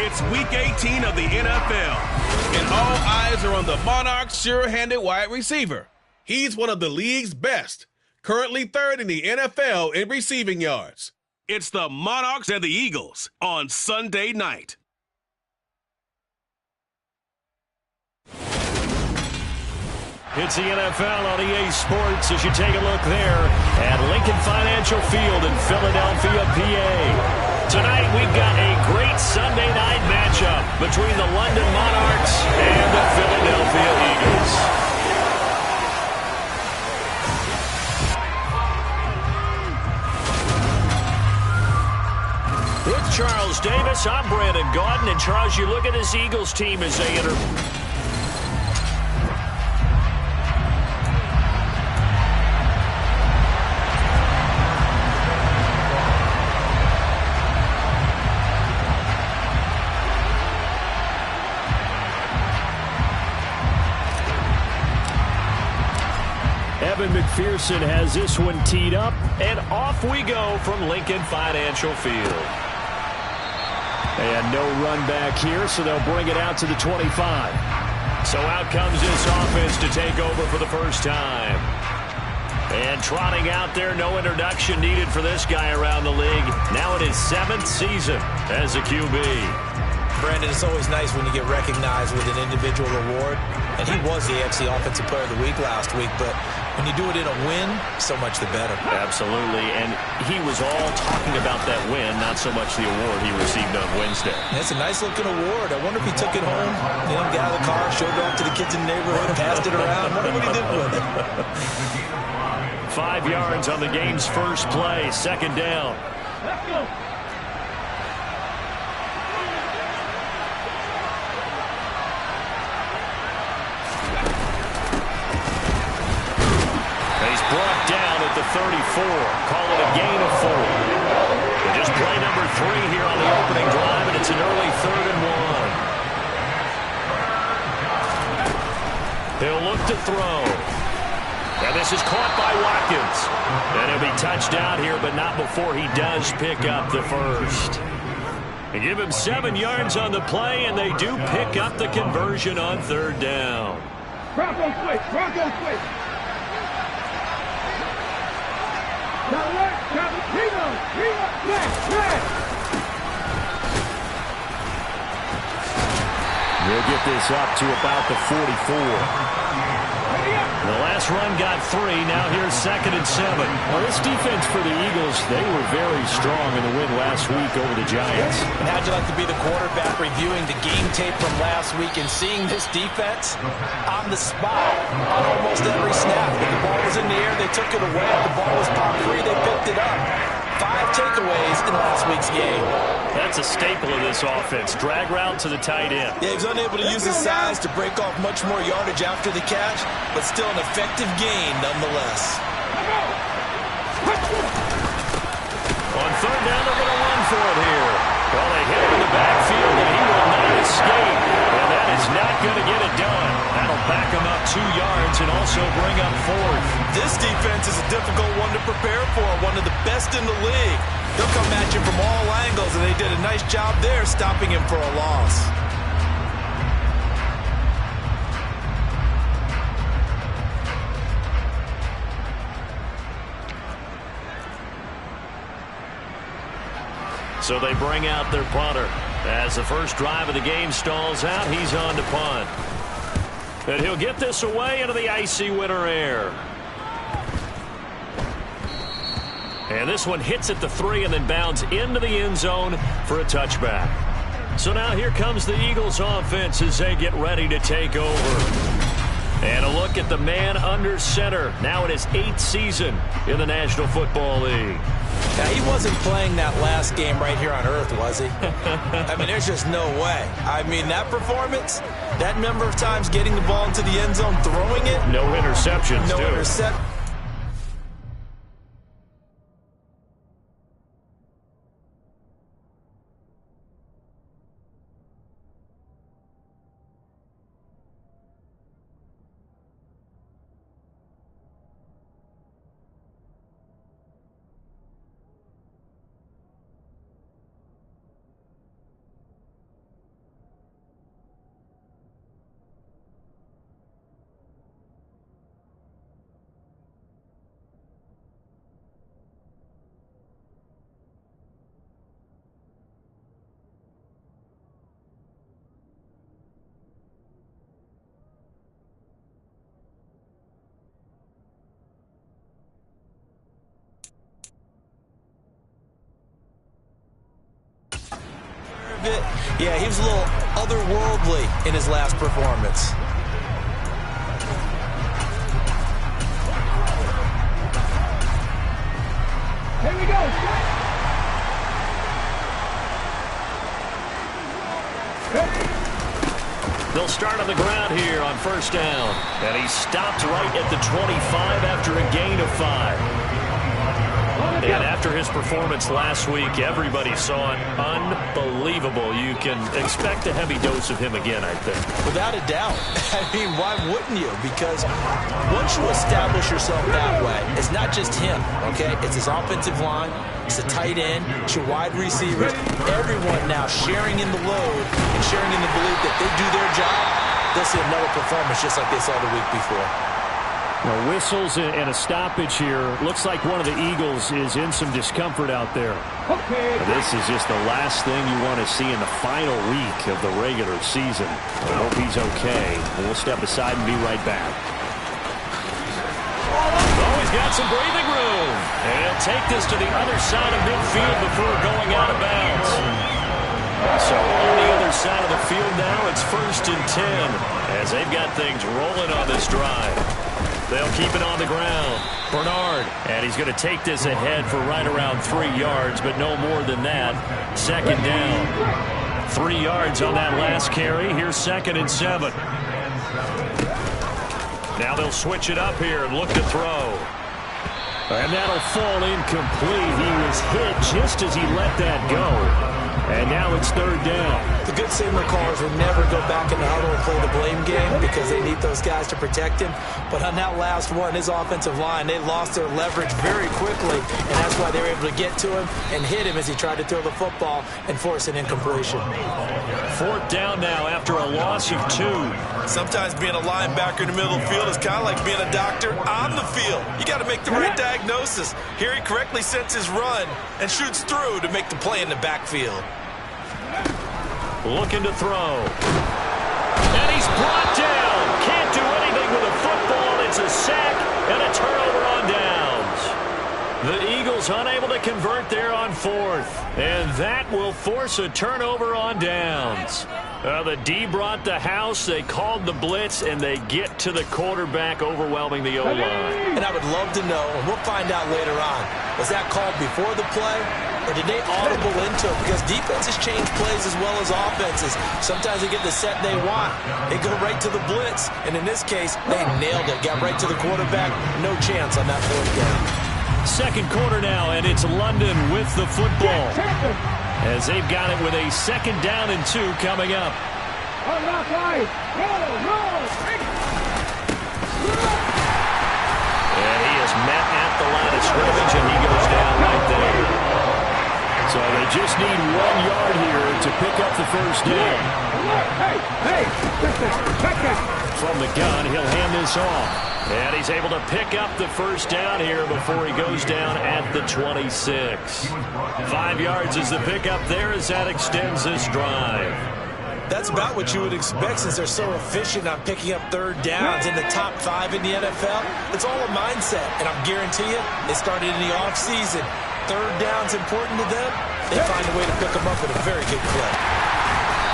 It's Week 18 of the NFL, and all eyes are on the Monarchs' sure-handed wide receiver. He's one of the league's best, currently third in the NFL in receiving yards. It's the Monarchs and the Eagles on Sunday night. It's the NFL on EA Sports as you take a look there at Lincoln Financial Field in Philadelphia, PA. Tonight we've got a great Sunday night matchup between the London Monarchs and the Philadelphia Eagles. With Charles Davis, I'm Brandon Gaudin, and Charles, you look at this Eagles team as they enter. Evan McPherson has this one teed up, and off we go from Lincoln Financial Field. And no run back here, so they'll bring it out to the 25. So out comes this offense to take over for the first time. And trotting out there, no introduction needed for this guy around the league. Now in his 7th season as a QB. Brandon, it's always nice when you get recognized with an individual award. And he was the AFC Offensive Player of the Week last week, but when you do it in a win, so much the better. Absolutely, and he was all talking about that win, not so much the award he received on Wednesday. It's a nice-looking award. I wonder if he took it home, got out of the car, showed it off to the kids in the neighborhood, passed it around. I wonder what he did with it. 5 yards on the game's first play, second down. Let's go. Brought down at the 34. Call it a gain of 4. They just play number 3 here on the opening drive, and it's an early 3rd and 1. He'll look to throw. And this is caught by Watkins. And he'll be touched out here, but not before he does pick up the first. They give him 7 yards on the play, and they do pick up the conversion on 3rd down. Broncos quick. Broncos quick. We'll get this up to about the 44. The last run got 3. Now here's 2nd and 7. Well, this defense for the Eagles, they were very strong in the win last week over the Giants. And how'd you like to be the quarterback reviewing the game tape from last week and seeing this defense on the spot on almost every snap? If the ball was in the air, they took it away. If the ball was popped free, they picked it up. 5 takeaways in last week's game. That's a staple of this offense. Drag route to the tight end. Yeah, he was unable to use his size to break off much more yardage after the catch, but still an effective gain nonetheless. On 3rd down, they're going to run for it here. Well, they hit him in the backfield, and he will not escape. And that is not going to get it done. That'll back him up 2 yards and also bring up 4th. This defense is a difficult one to prepare for, one of the best in the league. They'll come at you from all angles, and they did a nice job there stopping him for a loss. So they bring out their punter. As the first drive of the game stalls out, he's on to punt. And he'll get this away into the icy winter air. And this one hits at the 3 and then bounds into the end zone for a touchback. So now here comes the Eagles offense as they get ready to take over. And a look at the man under center, now in his 8th season in the National Football League. Now, he wasn't playing that last game right here on earth, was he? I mean, there's just no way. I mean, that performance, that number of times getting the ball into the end zone, throwing it. No interceptions, No interceptions. it, yeah, he was a little otherworldly in his last performance. Here we go. They'll start on the ground here on first down. And he stopped right at the 25 after a gain of 5. And after his performance last week, everybody saw it. Unbelievable. You can expect a heavy dose of him again, I think. Without a doubt. I mean, why wouldn't you? Because once you establish yourself that way, it's not just him, okay? It's his offensive line, it's the tight end, it's your wide receivers, everyone now sharing in the load and sharing in the belief that they do their job. They'll see another performance just like they saw the week before. Well, whistles and a stoppage here. Looks like one of the Eagles is in some discomfort out there. Okay. This is just the last thing you want to see in the final week of the regular season. I hope he's okay. We'll step aside and be right back. Oh, he's got some breathing room. And he'll take this to the other side of midfield before going out of bounds. So on the other side of the field now, it's 1st and 10 as they've got things rolling on this drive. They'll keep it on the ground. Bernard, and he's going to take this ahead for right around 3 yards, but no more than that. 2nd down. 3 yards on that last carry. Here's 2nd and 7. Now they'll switch it up here and look to throw. And that'll fall incomplete. He was hit just as he let that go. And now it's 3rd down. The good signal callers will never go back in the huddle and play the blame game because they need those guys to protect him. But on that last one, his offensive line, they lost their leverage very quickly, and that's why they were able to get to him and hit him as he tried to throw the football and force an incompletion. 4th down now after a loss of 2. Sometimes being a linebacker in the middle of the field is kind of like being a doctor on the field. You got to make the right diagnosis. Here he correctly sets his run and shoots through to make the play in the backfield. Looking to throw. And he's brought down. Can't do anything with a football. It's a sack and a turnover on downs. The Eagles unable to convert there on 4th. And that will force a turnover on downs. The D brought the house. They called the blitz, and they get to the quarterback, overwhelming the O-line. And I would love to know, and we'll find out later on, was that called before the play? Or did they audible into it? Because defenses change plays as well as offenses. Sometimes they get the set they want. They go right to the blitz. And in this case, they nailed it. Got right to the quarterback. No chance on that 4th down. 2nd quarter now, and it's London with the football. As they've got it with a 2nd down and 2 coming up. And he is met at the line of scrimmage, and he goes down right there. So they just need 1 yard here to pick up the 1st down. From the gun, he'll hand this off. And he's able to pick up the 1st down here before he goes down at the 26. 5 yards is the pickup there as that extends this drive. That's about what you would expect since they're so efficient on picking up 3rd downs in the top 5 in the NFL. It's all a mindset, and I'm guarantee you, it started in the offseason. 3rd down's important to them. They find a way to pick them up at a very good clip.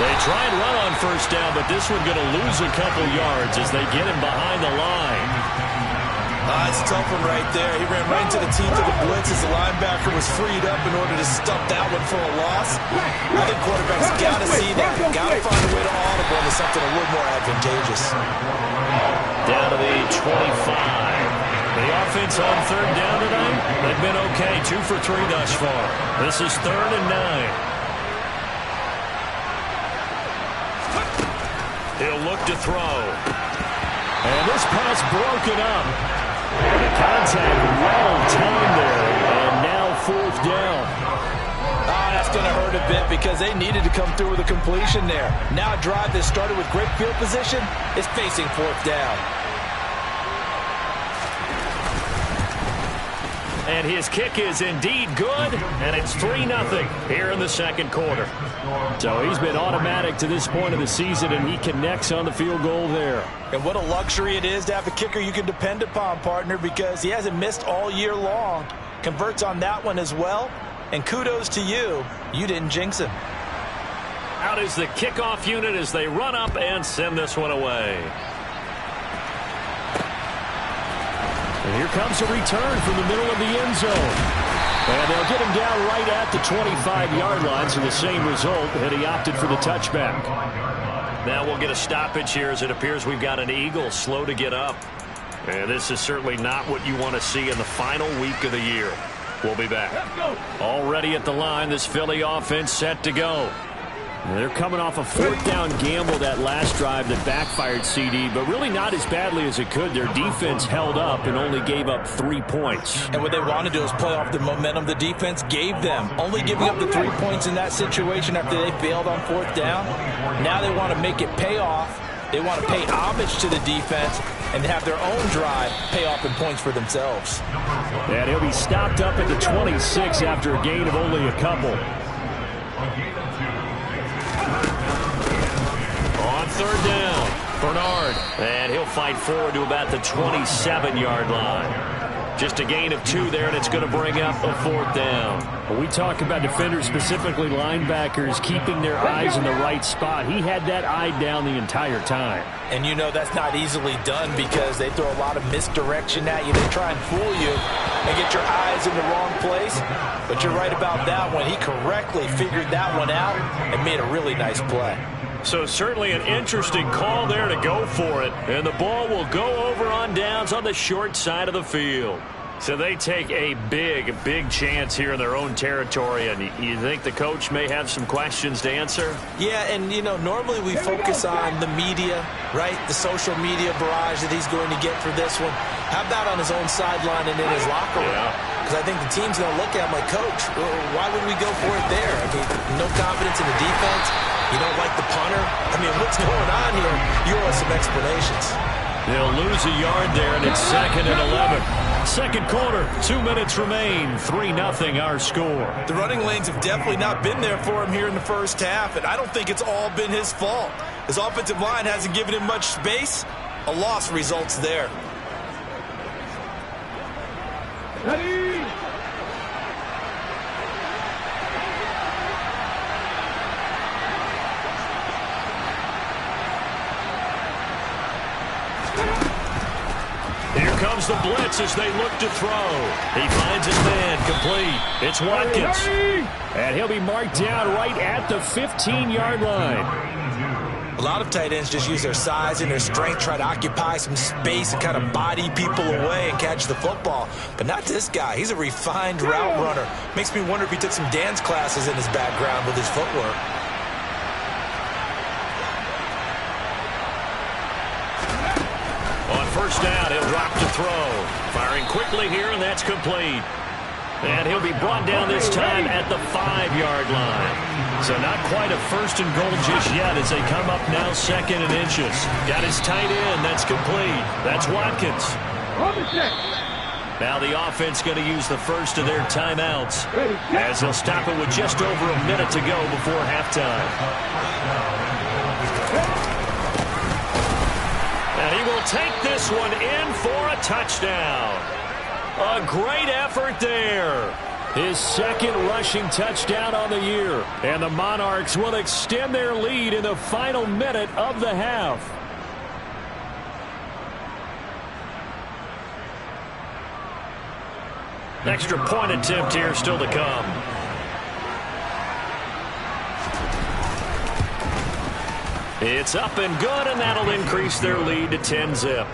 They try and run on 1st down, but this one going to lose a couple yards as they get him behind the line. It's a tough one right there. He ran right into the teeth of the blitz as the linebacker was freed up in order to stop that one for a loss. I think quarterbacks got to see that. Got to find a way to audible into something a little more advantageous. Down to the 25. The offense on 3rd down tonight, they've been okay. 2 for 3 thus far. This is 3rd and 9. He'll look to throw. And this pass broken up. The contact well timed there. And now 4th down. That's going to hurt a bit because they needed to come through with a completion there. Now a drive that started with great field position is facing 4th down. And his kick is indeed good, and it's 3-0 here in the 2nd quarter. So he's been automatic to this point of the season, and he connects on the field goal there. And what a luxury it is to have a kicker you can depend upon, partner, because he hasn't missed all year long. Converts on that one as well, and kudos to you. You didn't jinx him. Out is the kickoff unit as they run up and send this one away. And here comes a return from the middle of the end zone. And they'll get him down right at the 25-yard line, so the same result, and he opted for the touchback. Now we'll get a stoppage here as it appears we've got an Eagle slow to get up. And this is certainly not what you want to see in the final week of the year. We'll be back. Already at the line, this Philly offense set to go. They're coming off a fourth down gamble that last drive that backfired, CD, but really not as badly as it could. Their defense held up and only gave up 3 points. And what they want to do is play off the momentum the defense gave them. Only giving up the 3 points in that situation after they failed on fourth down. Now they want to make it pay off. They want to pay homage to the defense and have their own drive pay off in points for themselves. And he'll be stopped up at the 26 after a gain of only a couple. On third down, Bernard. And he'll fight forward to about the 27-yard line. Just a gain of 2 there, and it's going to bring up a fourth down. When we talk about defenders, specifically linebackers, keeping their eyes in the right spot, he had that eye down the entire time. And you know that's not easily done because they throw a lot of misdirection at you. They try and fool you and get your eyes in the wrong place. But you're right about that one. He correctly figured that one out and made a really nice play. So certainly an interesting call there to go for it. And the ball will go over on downs on the short side of the field. So they take a big chance here in their own territory. And you think the coach may have some questions to answer? Yeah, and, you know, normally we focus on the media, right? The social media barrage that he's going to get for this one. How about on his own sideline and in his locker room? Because I think the team's going to look at him like, Coach, why would we go for it there? I mean, no confidence in the defense. You don't like the punter? I mean, what's going on here? You owe us some explanations. They'll lose a yard there, and it's 2nd and 11. Second quarter, 2 minutes remain, 3-0 our score. The running lanes have definitely not been there for him here in the first half, and I don't think it's all been his fault. His offensive line hasn't given him much space. A loss results there. Ready? Here comes the blitz as they look to throw. He finds his man complete. It's Watkins. And he'll be marked down right at the 15-yard line. A lot of tight ends just use their size and their strength, try to occupy some space and kind of body people away and catch the football. But not this guy. He's a refined route runner. Makes me wonder if he took some dance classes in his background with his footwork. On first down, he'll drop to throw. Firing quickly here, and that's complete. And he'll be brought down this time at the 5-yard line. So not quite a first and goal just yet as they come up now 2nd and inches. Got his tight end. That's complete. That's Watkins. Now the offense going to use the first of their timeouts as they'll stop it with just over a minute to go before halftime. And he will take this one in for a touchdown. A great effort there. His 2nd rushing touchdown on the year. And the Monarchs will extend their lead in the final minute of the half. Extra point attempt here still to come. It's up and good, and that'll increase their lead to 10-zip.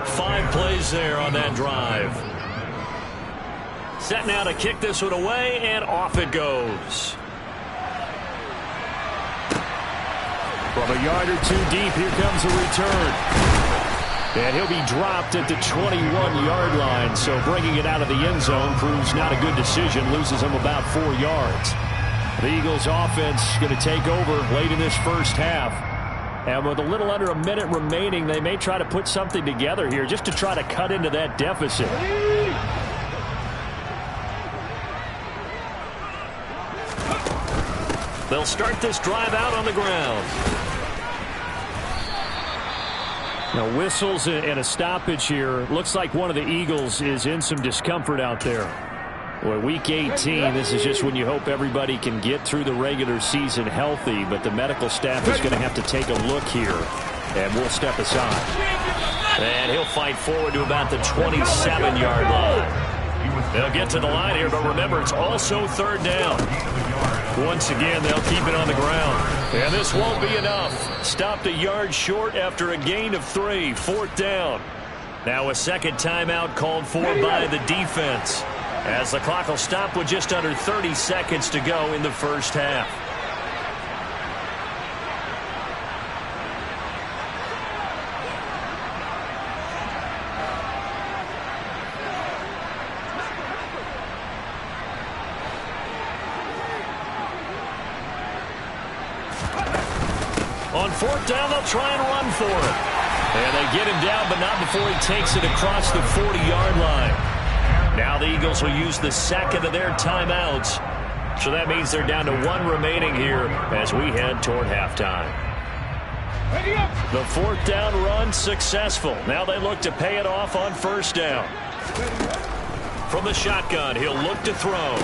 5 plays there on that drive. Set now to kick this one away, and off it goes. From a yard or 2 deep, here comes a return. And he'll be dropped at the 21-yard line, so bringing it out of the end zone proves not a good decision, loses him about 4 yards. The Eagles offense going to take over late in this first half. And with a little under a minute remaining, they may try to put something together here just to try to cut into that deficit. They'll start this drive out on the ground. Now whistles and a stoppage here. Looks like one of the Eagles is in some discomfort out there. Well, week 18, this is just when you hope everybody can get through the regular season healthy, but the medical staff is going to have to take a look here, and we'll step aside. And he'll fight forward to about the 27-yard line. They'll get to the line here, but remember, it's also third down. Once again, they'll keep it on the ground. And this won't be enough. Stopped a yard short after a gain of 3, fourth down. Now a second timeout called for by the defense, as the clock will stop with just under 30 seconds to go in the first half. On fourth down, they'll try and run for it. And they get him down, but not before he takes it across the 40-yard line. Now the Eagles will use the second of their timeouts. So that means they're down to 1 remaining here as we head toward halftime. The fourth down run successful. Now they look to pay it off on first down. From the shotgun, he'll look to throw.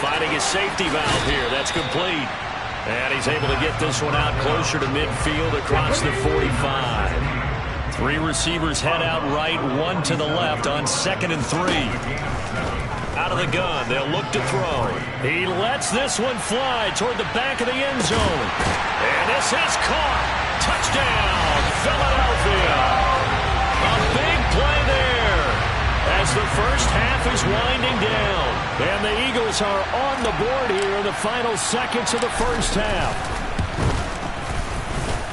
Finding his safety valve here. That's complete. And he's able to get this one out closer to midfield across the 45. 3 receivers head out right, 1 to the left on 2nd and 3. Out of the gun, they'll look to throw. He lets this one fly toward the back of the end zone. And this is caught. Touchdown, Philadelphia. A big play there as the first half is winding down. And the Eagles are on the board here in the final seconds of the first half.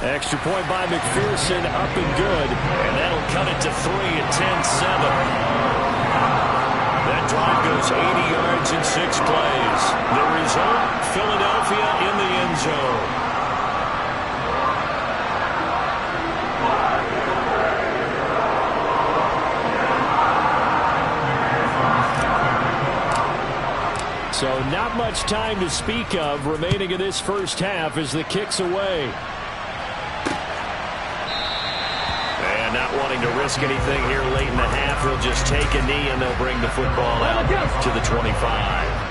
Extra point by McPherson, up and good. And that'll cut it to 3 at 10-7. That drive goes 80 yards in 6 plays. The result, Philadelphia in the end zone. So not much time to speak of remaining in this first half as the kick's away. And not wanting to risk anything here late in the half, he'll just take a knee and they'll bring the football out to the 25.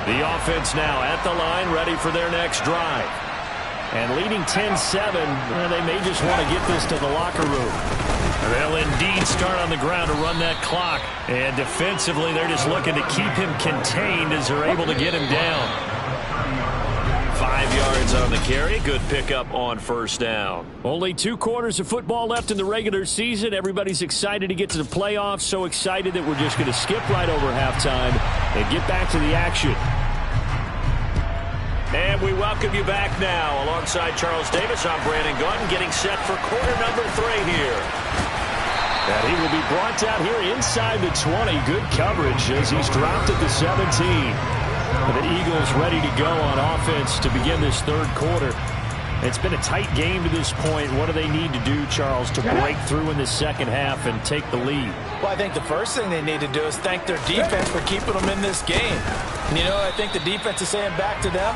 The offense now at the line, ready for their next drive. And leading 10-7, they may just want to get this to the locker room. They'll indeed start on the ground to run that clock. And defensively, they're just looking to keep him contained as they're able to get him down. 5 yards on the carry. Good pickup on first down. Only 2 quarters of football left in the regular season. Everybody's excited to get to the playoffs. So excited that we're just going to skip right over halftime and get back to the action. And we welcome you back now. Alongside Charles Davis, I'm Brandon Gordon, getting set for quarter number 3 here. And he will be brought down here inside the 20. Good coverage as he's dropped at the 17. And the Eagles ready to go on offense to begin this third quarter. It's been a tight game to this point. What do they need to do, Charles, to break through in the second half and take the lead? Well, I think the first thing they need to do is thank their defense for keeping them in this game. And, you know, I think the defense is saying back to them,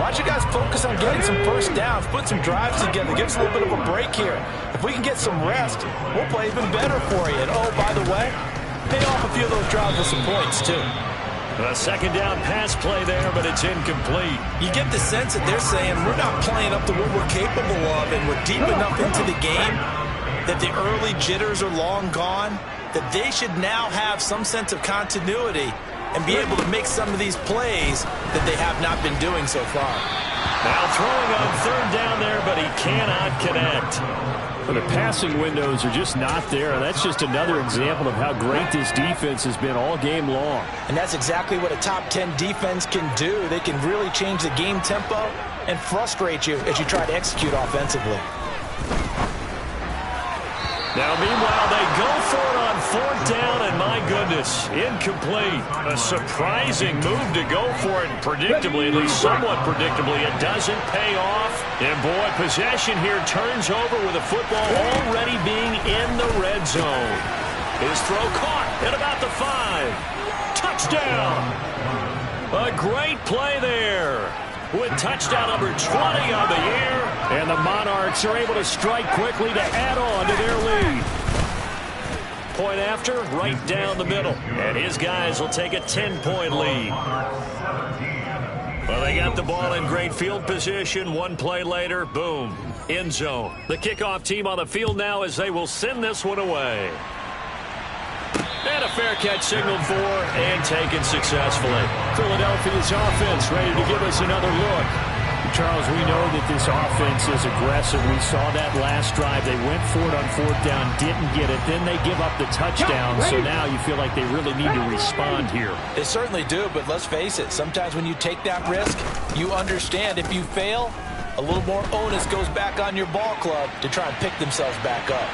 why don't you guys focus on getting some first downs, put some drives together, give us a little bit of a break here. If we can get some rest, we'll play even better for you. And, oh, by the way, pay off a few of those drives with some points, too. A second down pass play there, but it's incomplete. You get the sense that they're saying we're not playing up to what we're capable of, and we're deep enough into the game that the early jitters are long gone, that they should now have some sense of continuity and be able to make some of these plays that they have not been doing so far. Now throwing on third down there, but he cannot connect. Well, the passing windows are just not there. That's just another example of how great this defense has been all game long. And that's exactly what a top 10 defense can do. They can really change the game tempo and frustrate you as you try to execute offensively. Now, meanwhile, they go for it on fourth down, and my goodness, incomplete. A surprising move to go for it, predictably, at least somewhat predictably. It doesn't pay off. And, boy, possession here turns over with the football already being in the red zone. His throw caught at about the 5. Touchdown! A great play there with touchdown number 20 on the year. And the Monarchs are able to strike quickly to add on to their lead. point after, right down the middle. And his guys will take a 10-point lead. Well, they got the ball in great field position. One play later, boom, end zone. The kickoff team on the field now as they will send this one away. And a fair catch signaled for and taken successfully. Philadelphia's offense ready to give us another look. Charles, we know that this offense is aggressive. We saw that last drive. They went for it on fourth down, didn't get it. Then they give up the touchdown. So now you feel like they really need to respond here. They certainly do, but let's face it. Sometimes when you take that risk, you understand if you fail, a little more onus goes back on your ball club to try and pick themselves back up.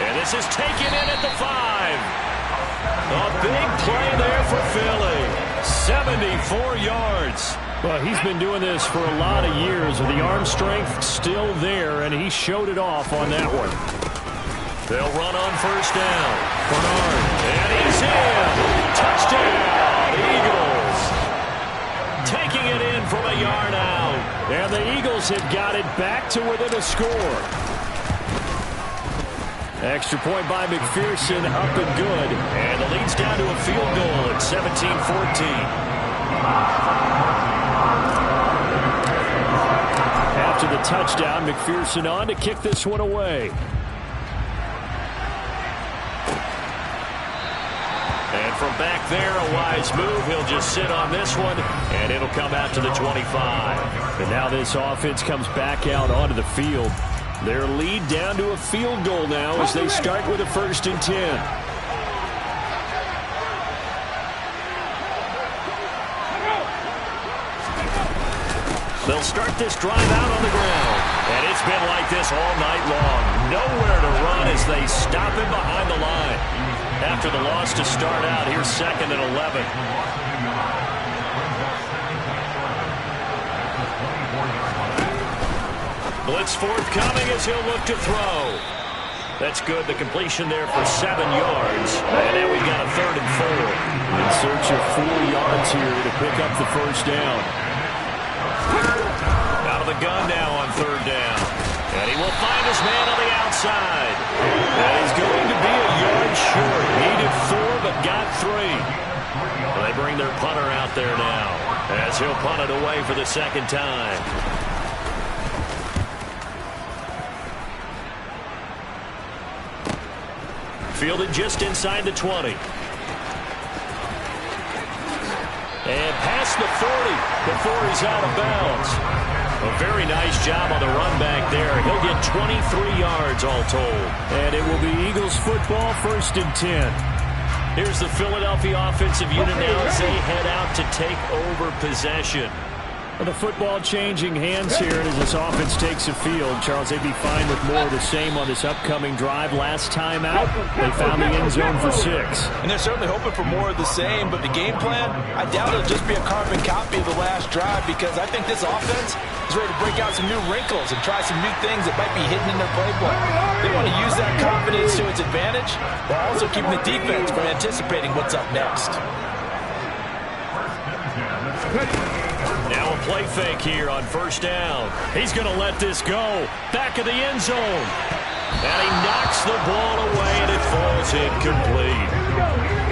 And this is taken in at the 5. A big play there for Philly. 74 yards. Well, he's been doing this for a lot of years. The arm strength still there, and he showed it off on that one. They'll run on first down. Bernard, and he's in. Touchdown, Eagles. Taking it in from a yard out. And the Eagles have got it back to within a score. Extra point by McPherson, up and good. And the lead's down to a field goal at 17-14. After the touchdown, McPherson on to kick this one away. And from back there, a wise move. He'll just sit on this one, and it'll come out to the 25. And now this offense comes back out onto the field. Their lead down to a field goal now as they start with a 1st and 10. They'll start this drive out on the ground. And it's been like this all night long. Nowhere to run as they stop him behind the line. After the loss to start out, here's 2nd and 11. Blitz forthcoming as he'll look to throw. That's good. The completion there for 7 yards. And now we've got a 3rd and 4. In search of 4 yards here to pick up the first down. Out of the gun now on 3rd down. And he will find his man on the outside. And he's going to be a yard short. Needed 4 but got 3. Well, they bring their punter out there now as he'll punt it away for the 2nd time. Fielded just inside the 20. And past the 40 before he's out of bounds. A very nice job on the run back there. He'll get 23 yards all told. And it will be Eagles football, 1st and 10. Here's the Philadelphia offensive unit now as they head out to take over possession. Well, the football changing hands here as this offense takes the field. Charles, they'd be fine with more of the same on this upcoming drive. Last time out, they found the end zone for 6. And they're certainly hoping for more of the same, but the game plan, I doubt it'll just be a carbon copy of the last drive because I think this offense is ready to break out some new wrinkles and try some new things that might be hidden in their playbook. They want to use that confidence to its advantage while also keeping the defense from anticipating what's up next. Now a play fake here on 1st down. He's going to let this go. Back of the end zone. And he knocks the ball away, and it falls incomplete.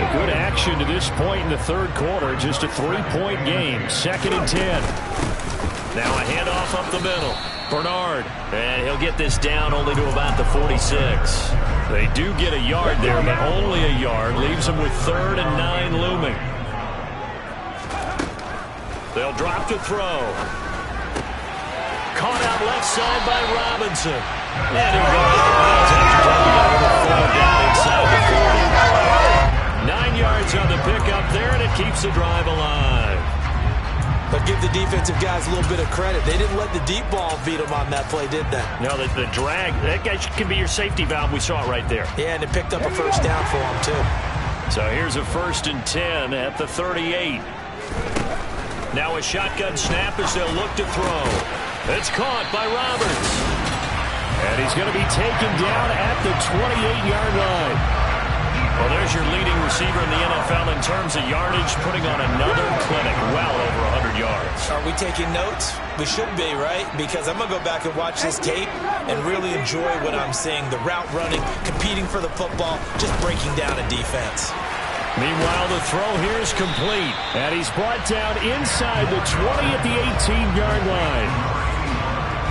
A good action to this point in the 3rd quarter. Just a 3-point game. 2nd and 10. Now a handoff up the middle. Bernard. And he'll get this down only to about the 46. They do get a yard there, but only a yard. Leaves them with 3rd and 9 looming. They'll drop to throw. Caught out left side by Robinson. And he'll go out of bounds after taking out the 4 down inside the 40. 9 yards on the pickup there, and it keeps the drive alive. But give the defensive guys a little bit of credit. They didn't let the deep ball beat them on that play, did they? No, the drag, that guy can be your safety valve. We saw it right there. Yeah, and it picked up a 1st down for them, too. So here's a 1st and 10 at the 38. Now a shotgun snap as they'll look to throw. It's caught by Roberts. And he's going to be taken down at the 28-yard line. Well, there's your leading receiver in the NFL in terms of yardage, putting on another clinic, well over 100 yards. Are we taking notes? We should be, right? Because I'm going to go back and watch this tape and really enjoy what I'm seeing. The route running, competing for the football, just breaking down a defense. Meanwhile, the throw here is complete. And he's brought down inside the 20 at the 18-yard line.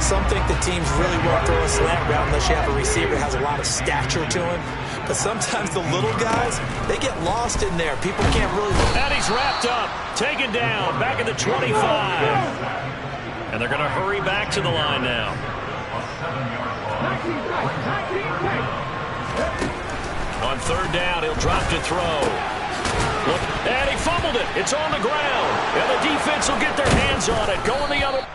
Some think the teams really won't throw a slant route unless you have a receiver that has a lot of stature to him. But sometimes the little guys, they get lost in there. People can't really... And he's wrapped up, taken down, back at the 25. And they're going to hurry back to the line now. On third down, he'll drop to throw. Look, and he fumbled it. It's on the ground. And the defense will get their hands on it. Going the other...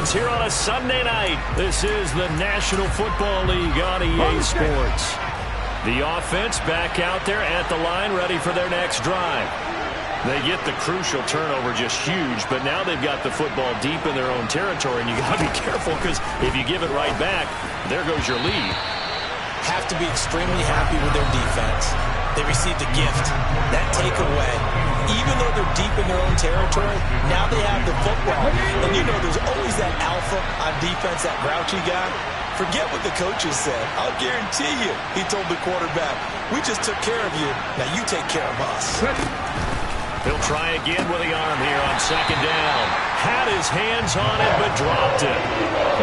Here on a Sunday night. This is the National Football League on EA Sports. The offense back out there at the line, ready for their next drive. They get the crucial turnover, just huge, but now they've got the football deep in their own territory, and you got to be careful because if you give it right back, there goes your lead. Have to be extremely happy with their defense. They received a gift. That takeaway, even though they're deep in their own territory, now they have the football. And you know there's always that alpha on defense, that grouchy guy. Forget what the coaches said. I'll guarantee you, he told the quarterback, we just took care of you. Now you take care of us. He'll try again with the arm here on second down. Had his hands on it, but dropped it.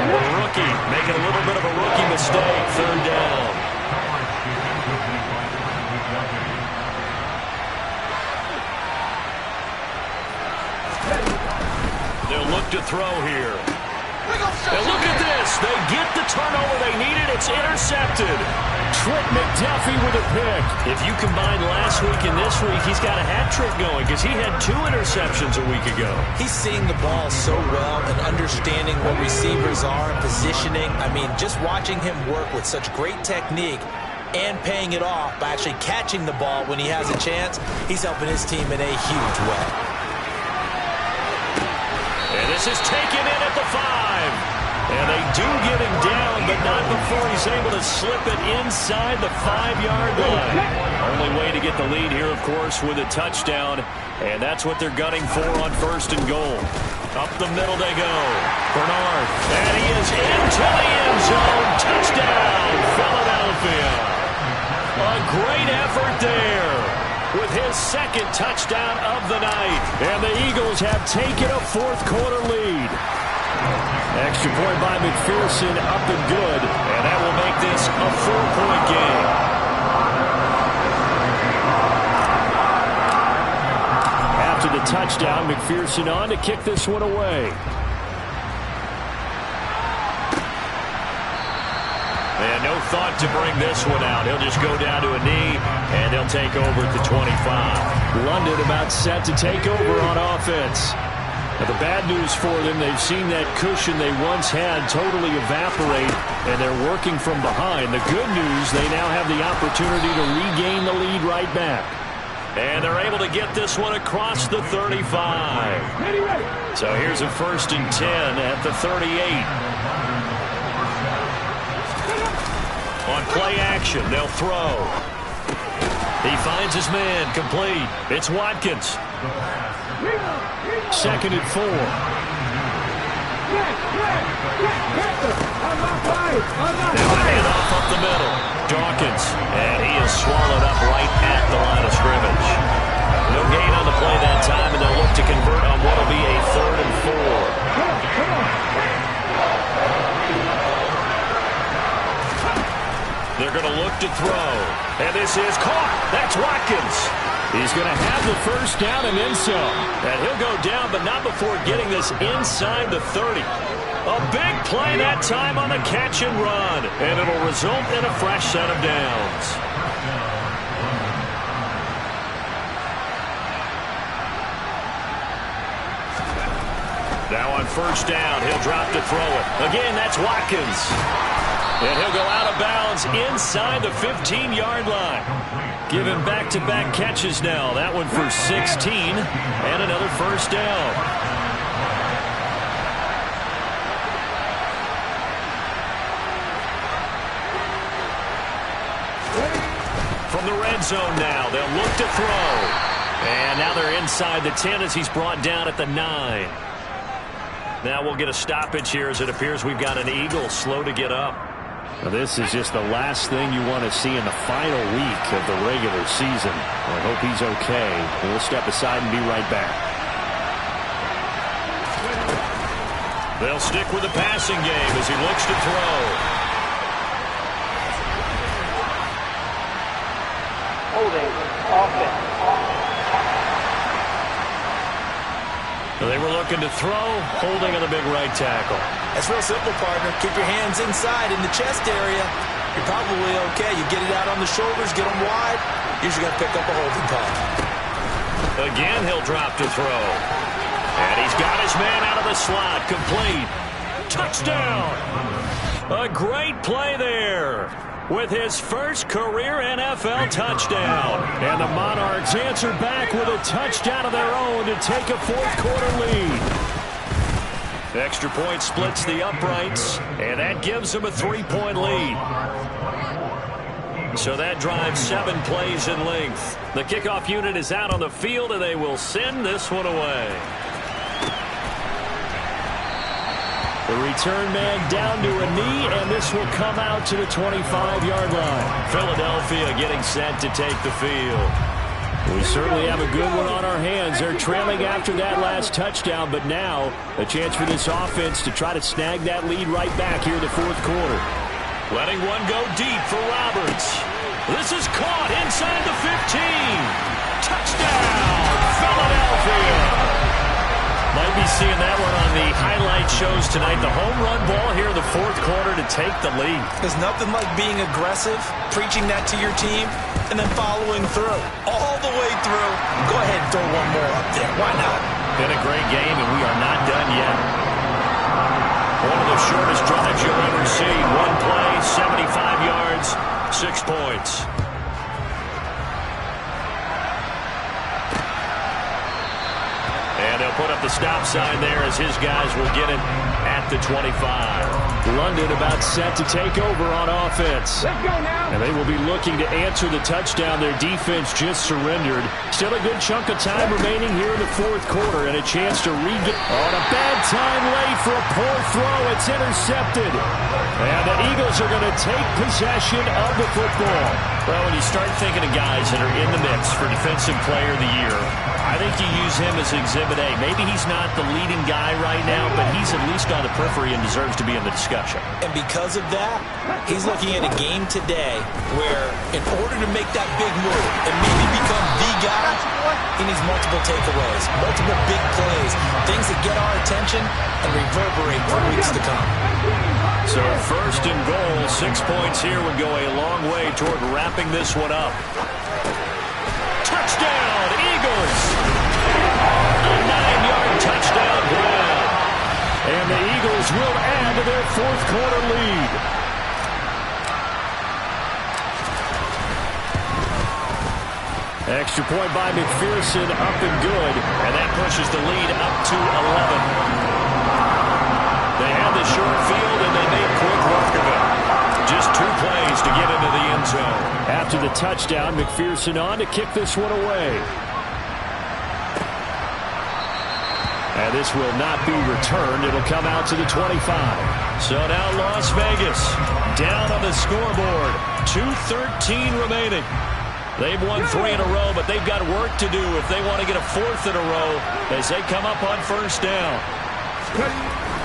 And the rookie making a little bit of a rookie mistake. Third down. They'll look to throw here. And look at this. They get the turnover they needed. It's intercepted. Trent McDuffie with a pick. If you combine last week and this week, he's got a hat trick going because he had 2 interceptions a week ago. He's seeing the ball so well and understanding what receivers are and positioning. I mean, just watching him work with such great technique and paying it off by actually catching the ball when he has a chance, he's helping his team in a huge way. And this is taken in at the 5. And they do get him down, but not before he's able to slip it inside the 5-yard line. Only way to get the lead here, of course, with a touchdown. And that's what they're gunning for on first and goal. Up the middle they go. Bernard. And he is into the end zone. Touchdown, Philadelphia. A great effort there with his second touchdown of the night. And the Eagles have taken a fourth-quarter lead. Extra point by McPherson, up and good. And that will make this a 4-point game. touchdown. McPherson on to kick this one away. And no thought to bring this one out. He'll just go down to a knee, and he'll take over at the 25. London about set to take over on offense. Now, the bad news for them, they've seen that cushion they once had totally evaporate, and they're working from behind. The good news, they now have the opportunity to regain the lead right back. And they're able to get this one across the 35. So here's a 1st and 10 at the 38. On play action, they'll throw. He finds his man, complete. It's Watkins. 2nd and 4. They'll hand off up the middle. Dawkins, and he is swallowed up right at the line of scrimmage. No gain on the play that time, and they'll look to convert on what will be a 3rd and 4. They're going to look to throw. And this is caught. That's Watkins. He's going to have the 1st down and then some. And he'll go down, but not before getting this inside the 30. A big play that time on the catch and run. And it'll result in a fresh set of downs. Now on 1st down, he'll drop to throw it. Again, that's Watkins. And he'll go out of bounds inside the 15-yard line. Give him back-to-back catches now. That one for 16 and another 1st down. From the red zone now, they'll look to throw. And now they're inside the 10 as he's brought down at the 9. Now we'll get a stoppage here as it appears we've got an Eagle slow to get up. Now, this is just the last thing you want to see in the final week of the regular season. I hope he's okay. We'll step aside and be right back. They'll stick with the passing game as he looks to throw. Holding offense. They were looking to throw, holding on the big right tackle. That's real simple, partner. Keep your hands inside in the chest area. You're probably okay. You get it out on the shoulders, get them wide. Usually going to pick up a holding call. Again, he'll drop to throw. And he's got his man out of the slot. Complete. Touchdown. A great play there with his 1st career NFL touchdown. And the Monarchs answer back with a touchdown of their own to take a 4th quarter lead. Extra point splits the uprights, and that gives them a 3-point lead. So that drives 7 plays in length. The kickoff unit is out on the field, and they will send this one away. The return man down to a knee, and this will come out to the 25-yard line. Philadelphia getting set to take the field. We certainly have a good one on our hands. They're trailing after that last touchdown, but now a chance for this offense to try to snag that lead right back here in the 4th quarter. Letting one go deep for Roberts. This is caught inside the 15. Touchdown, Philadelphia. Might be seeing that one on the highlight shows tonight. The home run ball here in the 4th quarter to take the lead. There's nothing like being aggressive, preaching that to your team, and then following through. All the way through. Go ahead and throw one more up there. Why not? Been a great game, and we are not done yet. One of the shortest drives you'll ever see. One play, 75 yards, 6 points. And they'll put up the stop sign there as his guys will get it at the 25. London about set to take over on offense. Let's go now. And they will be looking to answer the touchdown. Their defense just surrendered. Still a good chunk of time remaining here in the 4th quarter and a chance to regain. On a bad time late for a poor throw. It's intercepted. And the Eagles are going to take possession of the football. Well, when you start thinking of guys that are in the mix for Defensive Player of the Year, I think you use him as Exhibit A. Maybe he's not the leading guy right now, but he's at least on the periphery and deserves to be in the discussion. And because of that, he's looking at a game today where in order to make that big move and maybe become the guy, he needs multiple takeaways, multiple big plays, things that get our attention and reverberate for weeks to come. So first and goal, 6 points here would go a long way toward wrapping this one up. Touchdown, Eagles! A 9-yard touchdown grab. And the Eagles will add to their fourth quarter lead. Extra point by McPherson, up and good. And that pushes the lead up to 11. They had the short field, and they made quick work of it. Just 2 plays to get into the end zone. After the touchdown, McPherson on to kick this one away. And this will not be returned. It'll come out to the 25. So now Las Vegas down on the scoreboard. 2:13 remaining. They've won 3 in a row, but they've got work to do if they want to get a 4th in a row as they come up on first down.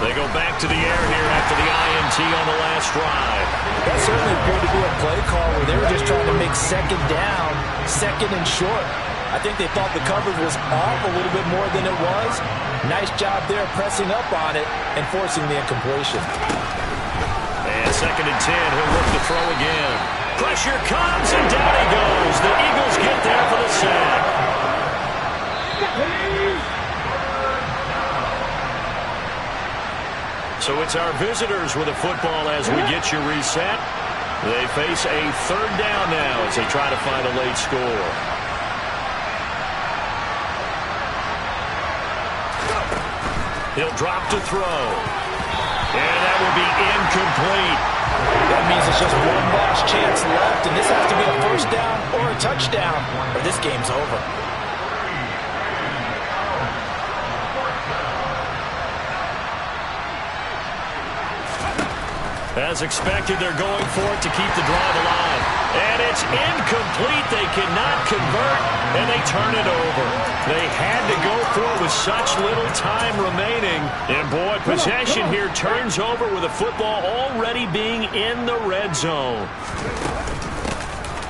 They go back to the air here after the INT on the last drive. That certainly appeared to be a play call where they were just trying to make second down, second and short. I think they thought the coverage was off a little bit more than it was. Nice job there pressing up on it and forcing the incompletion. And second and 10, he'll look to throw again. Pressure comes and down he goes. The Eagles get there for the sack. So it's our visitors with the football as we get you reset. They face a 3rd down now as they try to find a late score. He'll drop to throw. And that will be incomplete. That means it's just one last chance left, and this has to be a first down or a touchdown, or this game's over. As expected, they're going for it to keep the drive alive. And it's incomplete. They cannot convert, and they turn it over. They had to go for it with such little time remaining. And, boy, possession here turns over with the football already being in the red zone.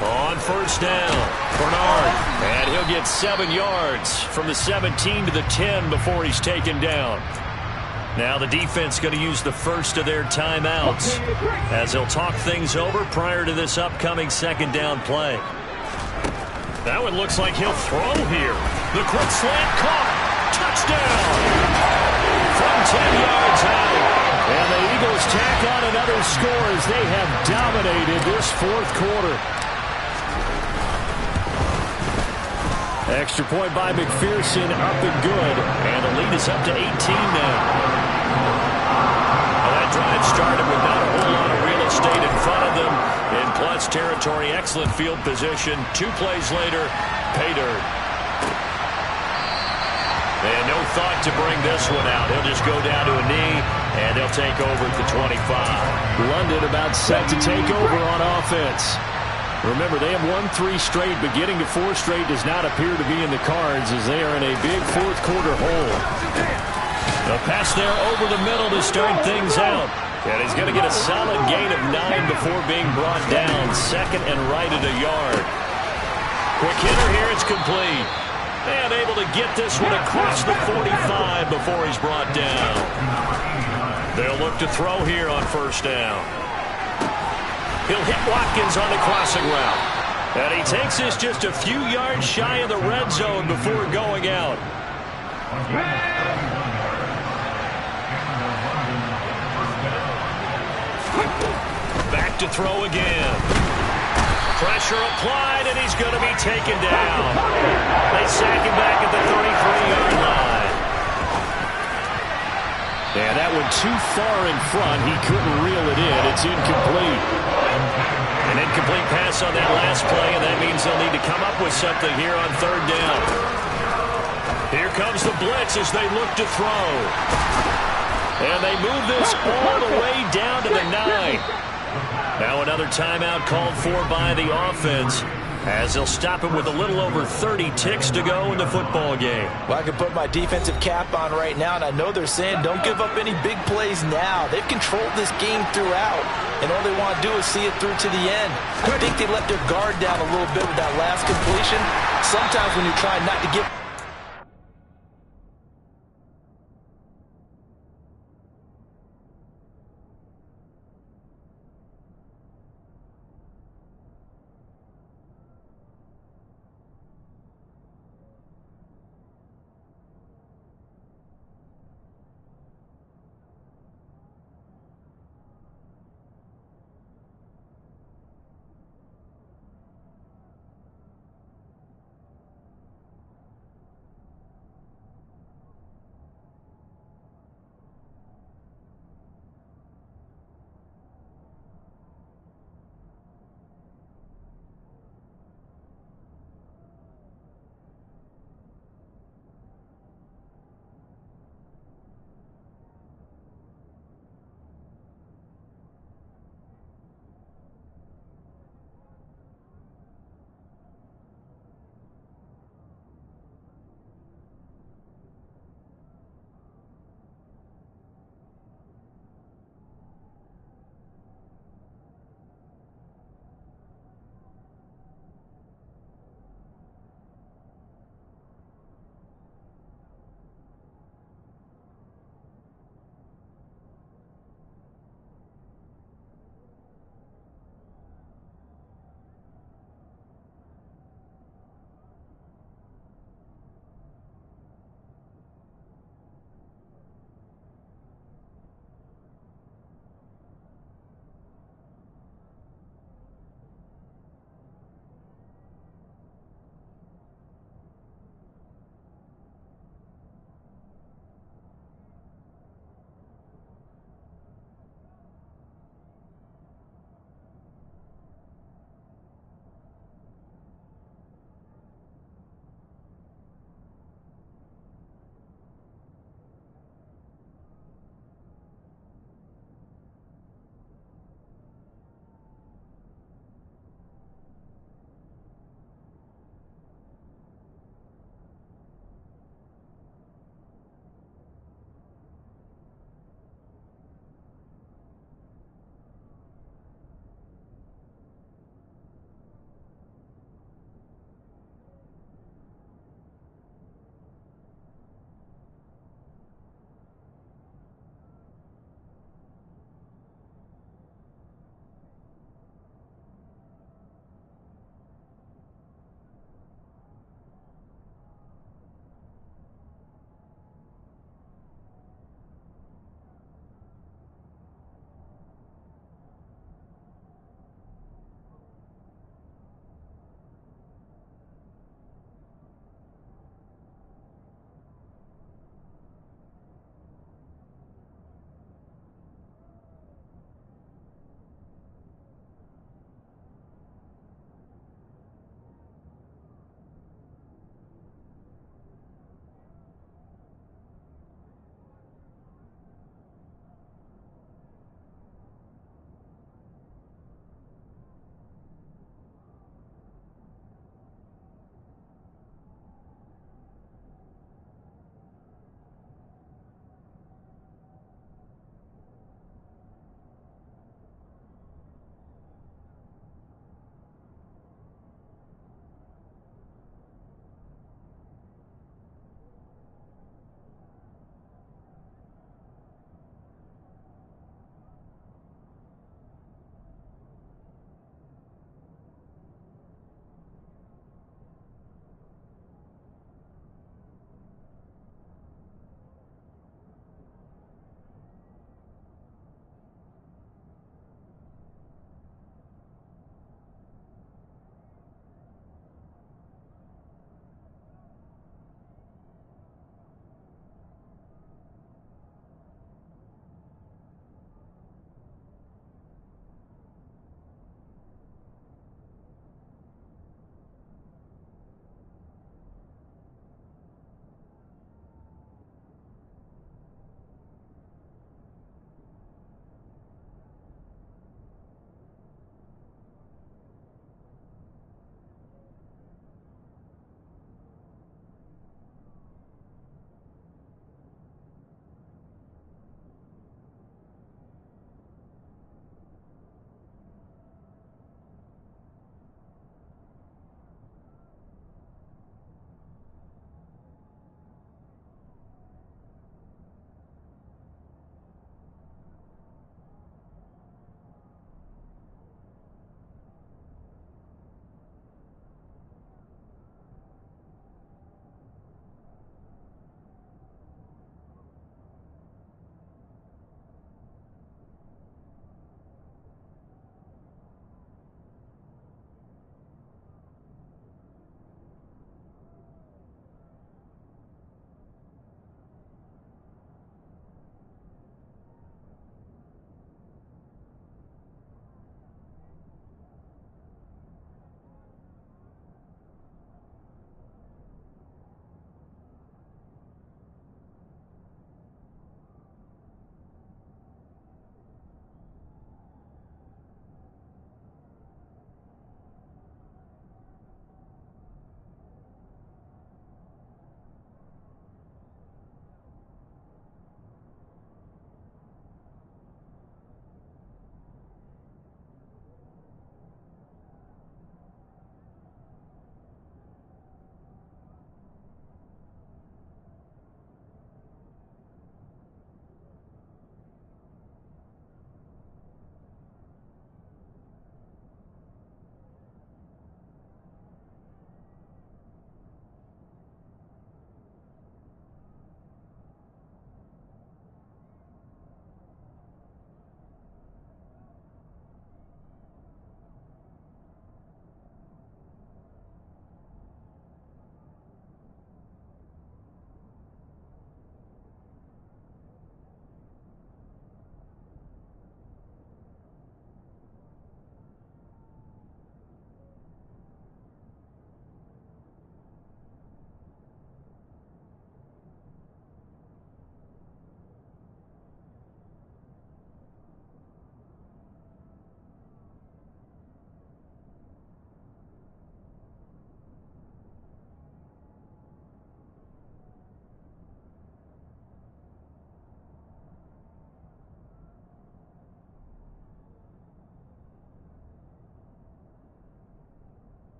On first down, Bernard. And he'll get 7 yards from the 17 to the 10 before he's taken down. Now the defense going to use the first of their timeouts as they'll talk things over prior to this upcoming second down play. That one looks like he'll throw here. The quick slant caught. Touchdown! From 10 yards out. And the Eagles tack on another score as they have dominated this fourth quarter. Extra point by McPherson, up and good. And the lead is up to 18 now. That drive started with not a whole lot of real estate in front of them. In plus territory, excellent field position. 2 plays later, pay dirt. And no thought to bring this one out. He'll just go down to a knee, and they'll take over at the 25. London about set to take over on offense. Remember, they have won 3 straight, but getting to 4 straight does not appear to be in the cards as they are in a big fourth quarter hole. A pass there over the middle to start things out. And he's going to get a solid gain of 9 before being brought down. Second and right at a yard. Quick hitter here, it's complete. And able to get this one across the 45 before he's brought down. They'll look to throw here on first down. He'll hit Watkins on the crossing route. And he takes this just a few yards shy of the red zone before going out. Back to throw again. Pressure applied, and he's going to be taken down. They sack him back at the 33-yard line. Yeah, that one too far in front. He couldn't reel it in. It's incomplete. An incomplete pass on that last play, and that means they'll need to come up with something here on third down. Here comes the blitz as they look to throw. And they move this all the way down to the 9. Now another timeout called for by the offense as they'll stop it with a little over 30 ticks to go in the football game. Well, I can put my defensive cap on right now, and I know they're saying don't give up any big plays now. They've controlled this game throughout, and all they want to do is see it through to the end. I think they let their guard down a little bit with that last completion. Sometimes when you're trying not to give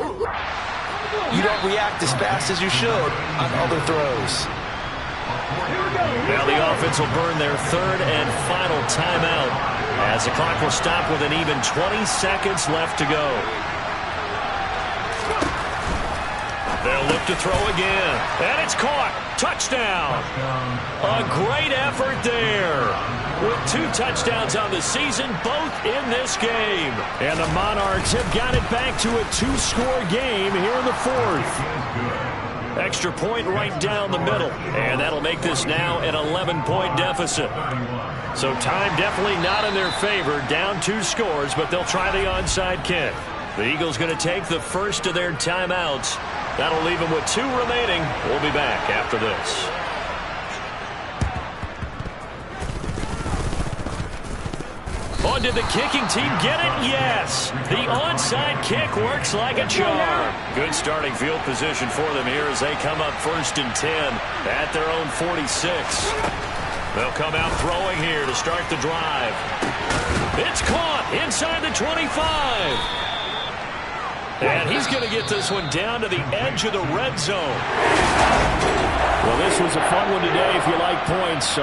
You don't react as fast as you should on other throws. Now the offense will burn their third and final timeout as the clock will stop with an even 20 seconds left to go. They'll look to throw again. And it's caught. Touchdown. A great effort there. With 2 touchdowns on the season, both in this game. And the Monarchs have got it back to a 2-score game here in the 4th. Extra point right down the middle. And that'll make this now an 11-point deficit. So time definitely not in their favor. Down 2 scores, but they'll try the onside kick. The Eagles going to take the first of their timeouts. That'll leave them with 2 remaining. We'll be back after this. Oh, did the kicking team get it? Yes. The onside kick works like a charm. Good starting field position for them here as they come up 1st and 10 at their own 46. They'll come out throwing here to start the drive. It's caught inside the 25. And he's going to get this one down to the edge of the red zone. Well, this was a fun one today if you like points. So